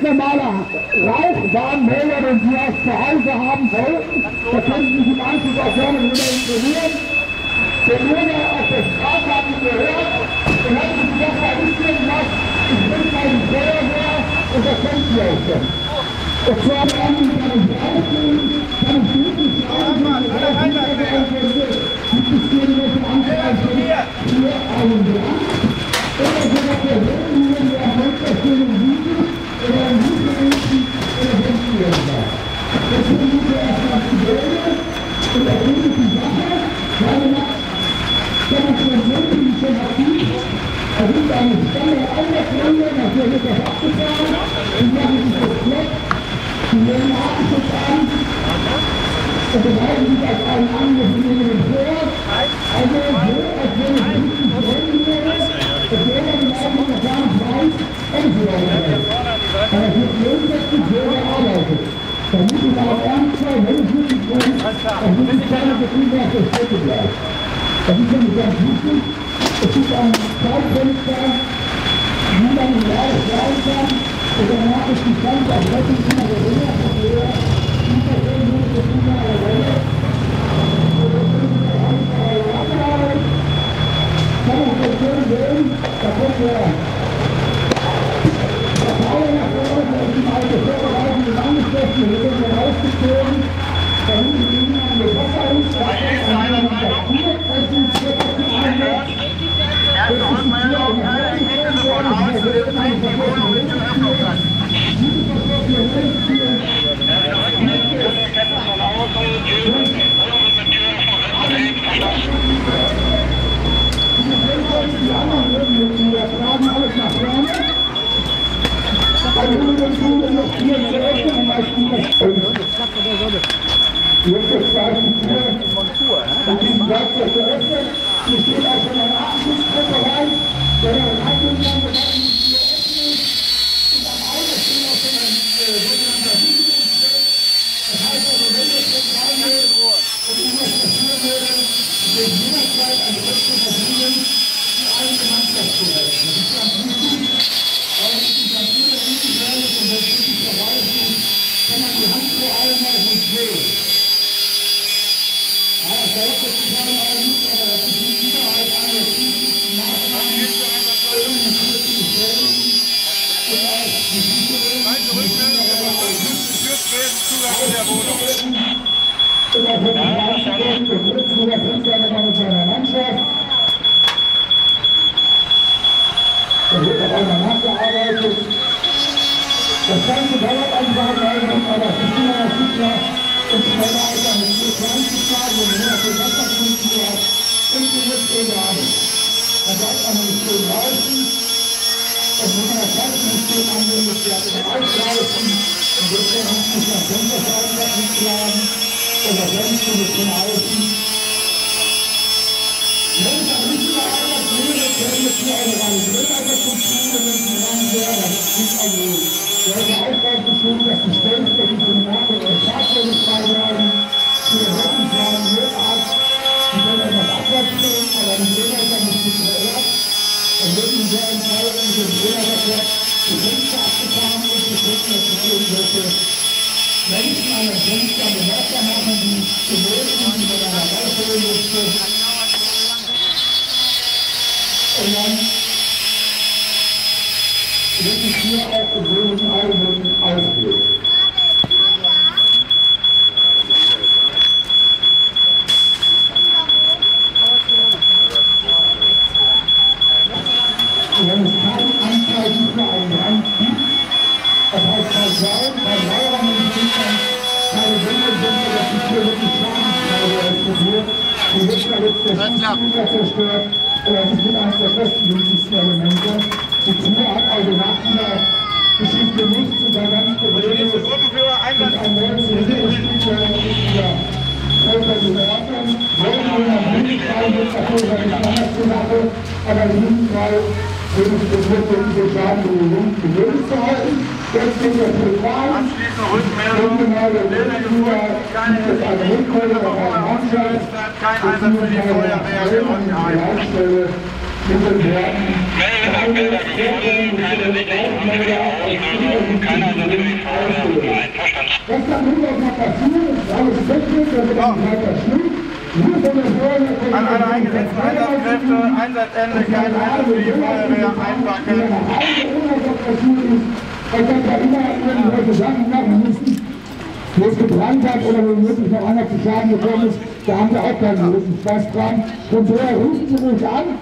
normaler Rauchwarnmelder, den Sie auch zu Hause haben wollten, da können Sie sich im Anschluss auch gerne wieder informieren. Der Bürger auf der Straße hat ihn gehört und hat sich gesagt, da ist irgendwas, ich bin keine Feuerwehr und das kennt Sie auch schon. Und zwar kann ich rausgehen, kann ich wirklich rausgehen, gibt es hier welche Anzeichen für einen Brand? Oder sogar Personen, die Erfolgsverstellung bieten, oder ein Hilferähnchen, oder sonst irgendwas. Deswegen muss er erstmal zu Bürger und erkundet die Sache, weil Demonstrationen, die schon aktiv da sind eine Standard-Einlasslinie, dafür wird das abgefahren, die machen sich das Fleck, die nehmen Artenschutz an und bereiten sich als einen Angriffslinien vor. Also so, als wenn es richtig Freunde wäre, dass jeder den Augen noch gar nicht weiß, entweder ist. Aber es wird grundsätzlich selber arbeitet. Damit ist auch ernsthaft, wenn es wirklich so ist, dann wird es keine Betriebe auf der Strecke bleiben. Das ist nämlich ganz wichtig. Es gibt ein Zeitfenster, wie man in Jahres rein kann, und danach ist die Stand auf Rettung immer geringer von der Übersendung des Ungarn Welle. Und das ist eine einfache Abarbeit. Kann man das schön sehen, da kommt der Verfauler nach vorne, da ist die alte vorbereitende Angeschlossen, hier wird er rausgezogen. Da hinten liegen eine Wasserhus, da ist einer mit der Kuh, das sind circa 100. Erste Rückmeldung, keine Ergebnisse von Haus, wir sind die Wohnung nicht zur Öffnung sein. Erste Rückmeldung, Ergebnisse von Außen, Türen mit Türen verschlossen. Die anderen Löwen, wir tragen alles nach vorne. Bei den Schulen noch Türen zu öffnen, am meisten das. Jetzt ist gleich die Tür in diesem Werkzeug geöffnet. Hier steht auch schon eine Atemschutzgruppe rein, der reingegangen wird, die Tür öffnet. Und am Auto steht auch schon ein sogenannter Sicherungsfeld. Das heißt also, wenn wir jetzt reingeht und irgendwas passieren würde, wird jederzeit ein Schritt zur Verfügung, die eigene Mannschaft zu retten. Das ist ganz wichtig, weil es die Natur richtig wäre und wenn es wirklich vorbei ist, kann man die Hand vor allem mal gut sehen. Ja, das heißt, dass die Kleine auch nicht, aber das ist nicht überall eine Maßnahmen, irgendwie zu beschädigen und auch die Sicherung, die Zugang der Wohnung. Und auch wenn die Mannschaft, der Bundesliga Fußballer mit seiner Mannschaft, da wird auch einmal nachgearbeitet. Das Ganze dauert einfach aber es ist immer noch sicher. Und schneller als eine Kleinigkeit, wo man mehr für Wasserkultur hat, und so wird es egal. Da bleibt man nicht schön draußen, und wenn man das Heizungssystem anwendet, bleibt man auslaufen, und jetzt kann man nicht nach Fensterscheiben schlagen, oder sonst so von außen. Wenn es am liebsten Arbeit wäre, käme es hier eine Reihe Grillagrikultur, wenn es dran wäre, das ist also sollte Aufgaben bestimmt, dass die Stellungsbecken für die Marke und Fahrzeuge frei bleiben, für den Rettungswagen Notarzt, die können etwas abwärts stehen, aber die Drehleiter nicht zu verehrt. Dann würden in der Fall, wenn mit dem Drehleiter die Fenster abgefahren und die Fenster zu irgendwelche Menschen an den Fenstern bemerkbar machen, die benötigen, die man einer rausholen musste. Und dann wird die Tür auch in wenigen Augenblicken ausgelegt. Wenn es keine Anzeichen für einen Brand gibt, das heißt bei Sauern, bei Sauern und Kindern keine Wände sind, dass die Tür wirklich schadensfrei explodiert, die wird da jetzt der Schutzflügel zerstört, und das ist mit eines der kostengünstigsten Elemente. Die Tür hat also nach dieser Geschichte nichts und da ganz problemlos mit einem 19-jährigen Spieler wieder vollkommen in Ordnung. Wenn man am Blindfall wird, natürlich eine andere Sache, aber in diesem Fall würde ich das wirklich diese Schadenbewegung gewöhnt zu halten. Jetzt geht der Polizei, regional der Bildungsschüler, gibt es eine Rückkehr auf eine Mannschaft, kein Einsatz für die Feuerwehr für Leitstelle mit den Werten. Melder, bitte sich auf, keine Lichter, keiner Jahrhundert noch passiert, ist alles Technik, da wird dann weiter Schnitt. An alle eingesetzten Einsatzkräfte, Einsatzende, keine Einsatz für die Feuerwehr, einpacken. Ich habe ja immer irgendwelche Sachen machen müssen, wo es gebrannt hat oder womöglich noch einer zu Schaden gekommen ist, da haben wir auch keinen großen Spaß dran. Von so her rufen Sie ruhig an.